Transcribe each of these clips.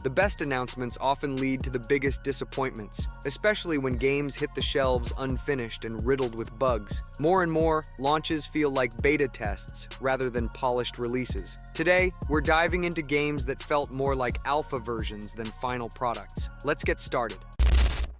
The best announcements often lead to the biggest disappointments, especially when games hit the shelves unfinished and riddled with bugs. More and more, launches feel like beta tests rather than polished releases. Today, we're diving into games that felt more like alpha versions than final products. Let's get started.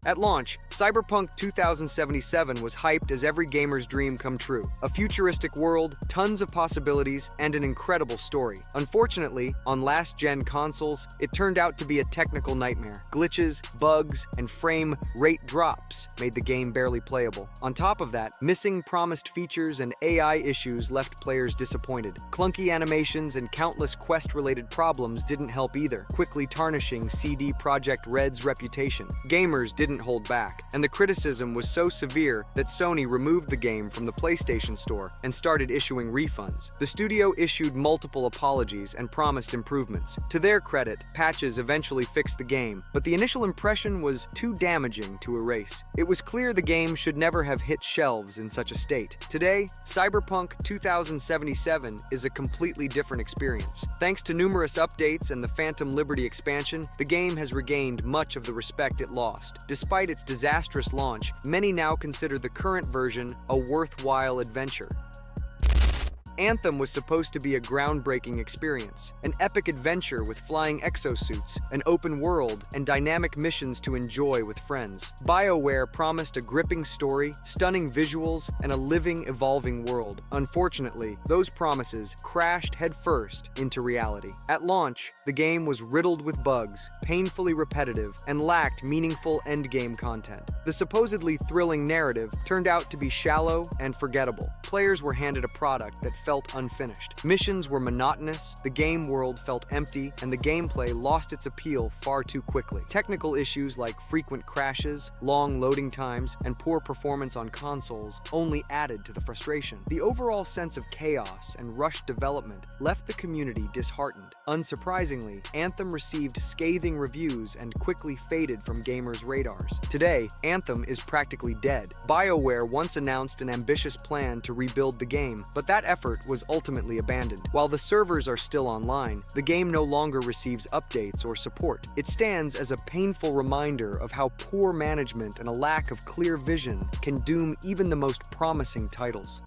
At launch, Cyberpunk 2077 was hyped as every gamer's dream come true. A futuristic world, tons of possibilities, and an incredible story. Unfortunately, on last-gen consoles, it turned out to be a technical nightmare. Glitches, bugs, and frame rate drops made the game barely playable. On top of that, missing promised features and AI issues left players disappointed. Clunky animations and countless quest-related problems didn't help either, quickly tarnishing CD Projekt Red's reputation. Gamers didn't hold back, and the criticism was so severe that Sony removed the game from the PlayStation Store and started issuing refunds. The studio issued multiple apologies and promised improvements. To their credit, patches eventually fixed the game, but the initial impression was too damaging to erase. It was clear the game should never have hit shelves in such a state. Today, Cyberpunk 2077 is a completely different experience. Thanks to numerous updates and the Phantom Liberty expansion, the game has regained much of the respect it lost. Despite its disastrous launch, many now consider the current version a worthwhile adventure. Anthem was supposed to be a groundbreaking experience, an epic adventure with flying exosuits, an open world, and dynamic missions to enjoy with friends. BioWare promised a gripping story, stunning visuals, and a living, evolving world. Unfortunately, those promises crashed headfirst into reality. At launch, the game was riddled with bugs, painfully repetitive, and lacked meaningful endgame content. The supposedly thrilling narrative turned out to be shallow and forgettable. Players were handed a product that felt unfinished. Missions were monotonous, the game world felt empty, and the gameplay lost its appeal far too quickly. Technical issues like frequent crashes, long loading times, and poor performance on consoles only added to the frustration. The overall sense of chaos and rushed development left the community disheartened. Unsurprisingly, Anthem received scathing reviews and quickly faded from gamers' radars. Today, Anthem is practically dead. BioWare once announced an ambitious plan to rebuild the game, but that effort was ultimately abandoned. While the servers are still online, the game no longer receives updates or support. It stands as a painful reminder of how poor management and a lack of clear vision can doom even the most promising titles.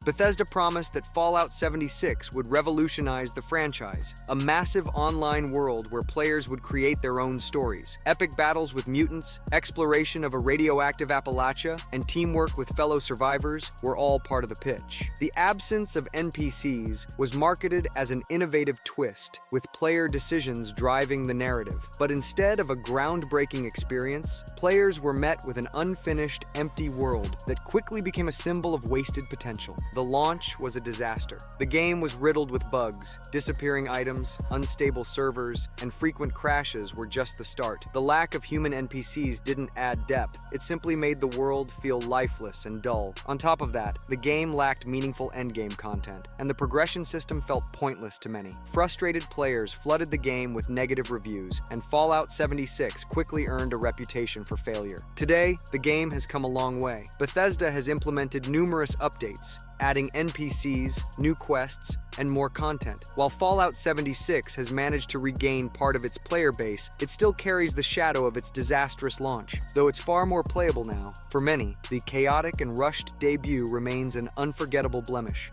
Bethesda promised that Fallout 76 would revolutionize the franchise, a massive online world where players would create their own stories. Epic battles with mutants, exploration of a radioactive Appalachia, and teamwork with fellow survivors were all part of the pitch. The absence of NPCs was marketed as an innovative twist, with player decisions driving the narrative. But instead of a groundbreaking experience, players were met with an unfinished, empty world that quickly became a symbol of wasted potential. The launch was a disaster. The game was riddled with bugs. Disappearing items, unstable servers, and frequent crashes were just the start. The lack of human NPCs didn't add depth. It simply made the world feel lifeless and dull. On top of that, the game lacked meaningful endgame content, and the progression system felt pointless to many. Frustrated players flooded the game with negative reviews, and Fallout 76 quickly earned a reputation for failure. Today, the game has come a long way. Bethesda has implemented numerous updates, adding NPCs, new quests, and more content. While Fallout 76 has managed to regain part of its player base, it still carries the shadow of its disastrous launch. Though it's far more playable now, for many, the chaotic and rushed debut remains an unforgettable blemish.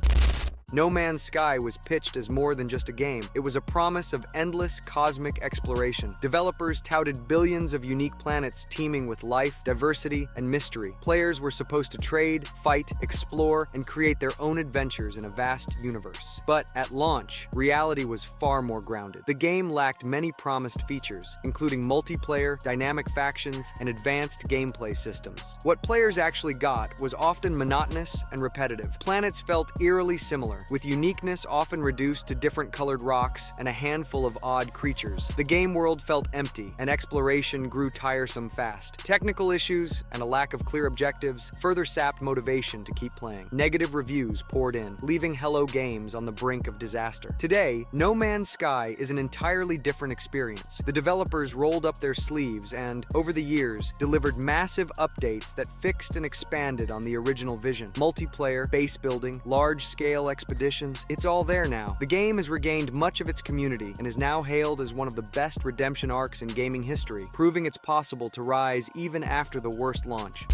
No Man's Sky was pitched as more than just a game. It was a promise of endless cosmic exploration. Developers touted billions of unique planets teeming with life, diversity, and mystery. Players were supposed to trade, fight, explore, and create their own adventures in a vast universe. But at launch, reality was far more grounded. The game lacked many promised features, including multiplayer, dynamic factions, and advanced gameplay systems. What players actually got was often monotonous and repetitive. Planets felt eerily similar, with uniqueness often reduced to different colored rocks and a handful of odd creatures. The game world felt empty, and exploration grew tiresome fast. Technical issues and a lack of clear objectives further sapped motivation to keep playing. Negative reviews poured in, leaving Hello Games on the brink of disaster. Today, No Man's Sky is an entirely different experience. The developers rolled up their sleeves and, over the years, delivered massive updates that fixed and expanded on the original vision. Multiplayer, base building, large-scale exploration, expeditions, it's all there now. The game has regained much of its community and is now hailed as one of the best redemption arcs in gaming history, proving it's possible to rise even after the worst launch.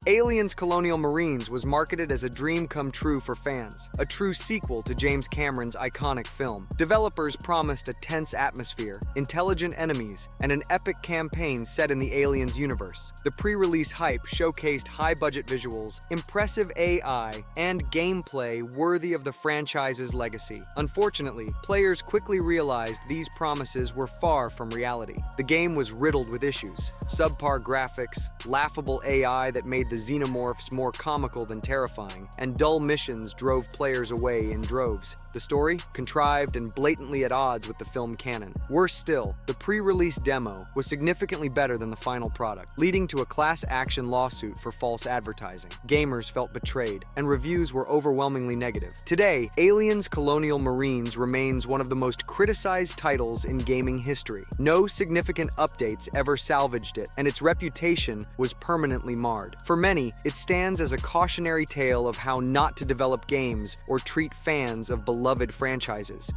Aliens Colonial Marines was marketed as a dream come true for fans, a true sequel to James Cameron's iconic film. Developers promised a tense atmosphere, intelligent enemies, and an epic campaign set in the Aliens universe. The pre-release hype showcased high-budget visuals, impressive AI, and gameplay worthy of the franchise's legacy. Unfortunately, players quickly realized these promises were far from reality. The game was riddled with issues: subpar graphics, laughable AI that made the xenomorphs more comical than terrifying, and dull missions drove players away in droves. The story? Contrived and blatantly at odds with the film canon. Worse still, the pre-release demo was significantly better than the final product, leading to a class action lawsuit for false advertising. Gamers felt betrayed, and reviews were overwhelmingly negative. Today, Aliens Colonial Marines remains one of the most criticized titles in gaming history. No significant updates ever salvaged it, and its reputation was permanently marred. For many, it stands as a cautionary tale of how not to develop games or treat fans of beloved franchises.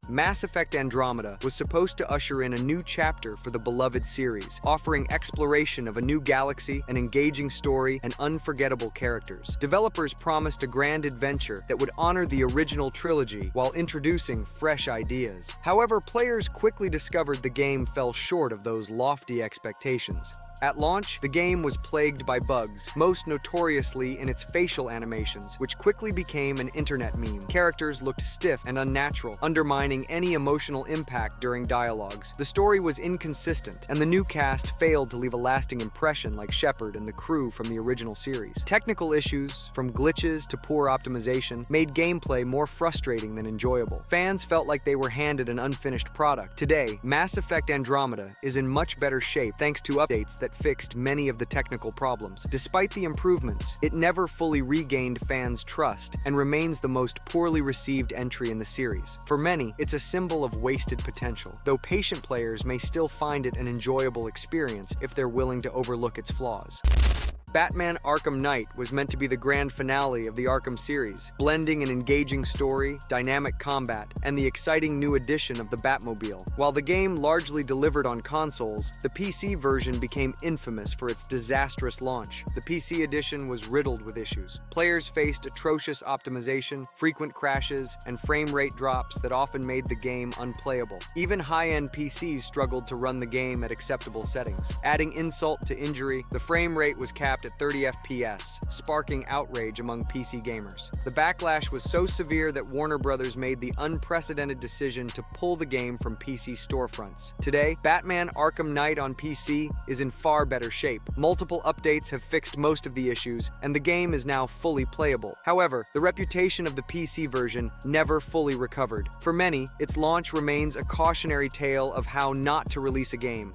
Mass Effect Andromeda was supposed to usher in a new chapter for the beloved series, offering exploration of a new galaxy, an engaging story, and unforgettable characters. Developers promised a grand adventure that would honor the original trilogy while introducing fresh ideas. However, players quickly discovered the game fell short of those lofty expectations. At launch, the game was plagued by bugs, most notoriously in its facial animations, which quickly became an internet meme. Characters looked stiff and unnatural, undermining any emotional impact during dialogues. The story was inconsistent, and the new cast failed to leave a lasting impression like Shepard and the crew from the original series. Technical issues, from glitches to poor optimization, made gameplay more frustrating than enjoyable. Fans felt like they were handed an unfinished product. Today, Mass Effect Andromeda is in much better shape thanks to updates that fixed many of the technical problems. Despite the improvements, it never fully regained fans' trust and remains the most poorly received entry in the series. For many, it's a symbol of wasted potential, though patient players may still find it an enjoyable experience if they're willing to overlook its flaws. Batman Arkham Knight was meant to be the grand finale of the Arkham series, blending an engaging story, dynamic combat, and the exciting new addition of the Batmobile. While the game largely delivered on consoles, the PC version became infamous for its disastrous launch. The PC edition was riddled with issues. Players faced atrocious optimization, frequent crashes, and frame rate drops that often made the game unplayable. Even high-end PCs struggled to run the game at acceptable settings. Adding insult to injury, the frame rate was capped at 30 FPS, sparking outrage among PC gamers. The backlash was so severe that Warner Bros. Made the unprecedented decision to pull the game from PC storefronts. Today, Batman Arkham Knight on PC is in far better shape. Multiple updates have fixed most of the issues, and the game is now fully playable. However, the reputation of the PC version never fully recovered. For many, its launch remains a cautionary tale of how not to release a game.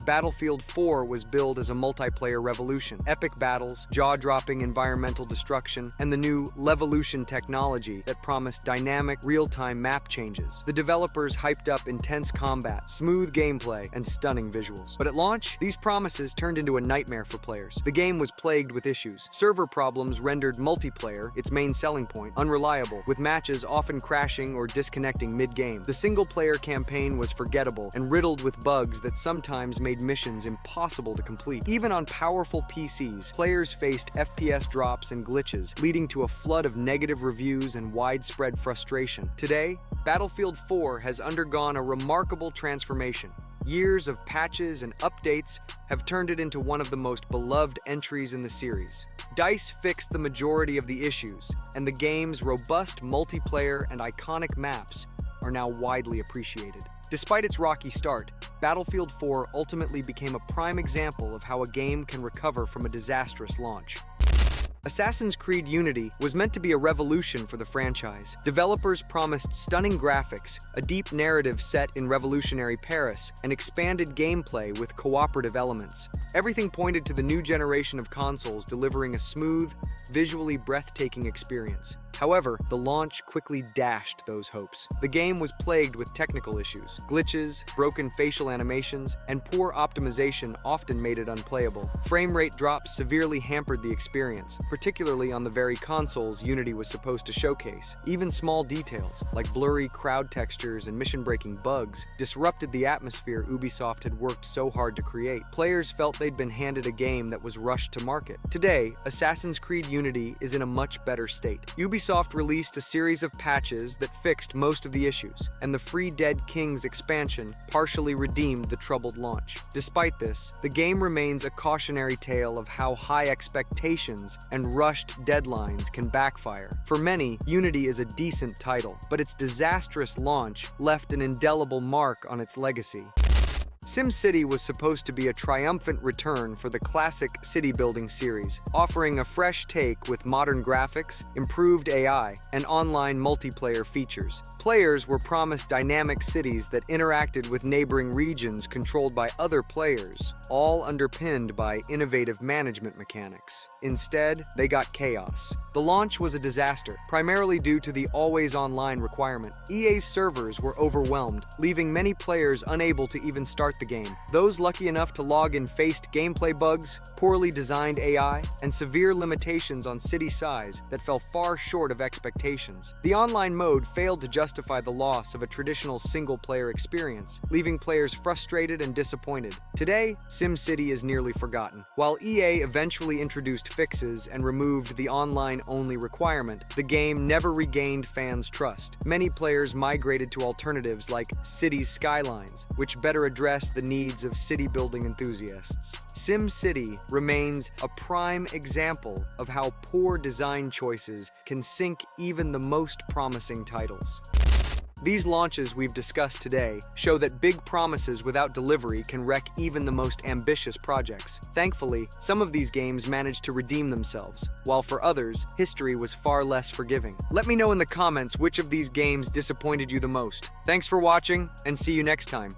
Battlefield 4 was billed as a multiplayer revolution. Epic battles, jaw-dropping environmental destruction, and the new Levolution technology that promised dynamic, real-time map changes. The developers hyped up intense combat, smooth gameplay, and stunning visuals. But at launch, these promises turned into a nightmare for players. The game was plagued with issues. Server problems rendered multiplayer, its main selling point, unreliable, with matches often crashing or disconnecting mid-game. The single-player campaign was forgettable and riddled with bugs that sometimes made missions impossible to complete. Even on powerful PCs, players faced FPS drops and glitches, leading to a flood of negative reviews and widespread frustration. Today, Battlefield 4 has undergone a remarkable transformation. Years of patches and updates have turned it into one of the most beloved entries in the series. DICE fixed the majority of the issues, and the game's robust multiplayer and iconic maps are now widely appreciated. Despite its rocky start, Battlefield 4 ultimately became a prime example of how a game can recover from a disastrous launch. Assassin's Creed Unity was meant to be a revolution for the franchise. Developers promised stunning graphics, a deep narrative set in revolutionary Paris, and expanded gameplay with cooperative elements. Everything pointed to the new generation of consoles delivering a smooth, visually breathtaking experience. However, the launch quickly dashed those hopes. The game was plagued with technical issues. Glitches, broken facial animations, and poor optimization often made it unplayable. Frame rate drops severely hampered the experience, particularly on the very consoles Unity was supposed to showcase. Even small details, like blurry crowd textures and mission-breaking bugs, disrupted the atmosphere Ubisoft had worked so hard to create. Players felt they'd been handed a game that was rushed to market. Today, Assassin's Creed Unity is in a much better state. Ubisoft released a series of patches that fixed most of the issues, and the Free Dead Kings expansion partially redeemed the troubled launch. Despite this, the game remains a cautionary tale of how high expectations and rushed deadlines can backfire. For many, Unity is a decent title, but its disastrous launch left an indelible mark on its legacy. SimCity was supposed to be a triumphant return for the classic city-building series, offering a fresh take with modern graphics, improved AI, and online multiplayer features. Players were promised dynamic cities that interacted with neighboring regions controlled by other players, all underpinned by innovative management mechanics. Instead, they got chaos. The launch was a disaster, primarily due to the always-online requirement. EA's servers were overwhelmed, leaving many players unable to even start the game. Those lucky enough to log in faced gameplay bugs, poorly designed AI, and severe limitations on city size that fell far short of expectations. The online mode failed to justify the loss of a traditional single-player experience, leaving players frustrated and disappointed. Today, SimCity is nearly forgotten. While EA eventually introduced fixes and removed the online-only requirement, the game never regained fans' trust. Many players migrated to alternatives like Cities Skylines, which better address the needs of city-building enthusiasts. SimCity remains a prime example of how poor design choices can sink even the most promising titles. These launches we've discussed today show that big promises without delivery can wreck even the most ambitious projects. Thankfully, some of these games managed to redeem themselves, while for others, history was far less forgiving. Let me know in the comments which of these games disappointed you the most. Thanks for watching, and see you next time.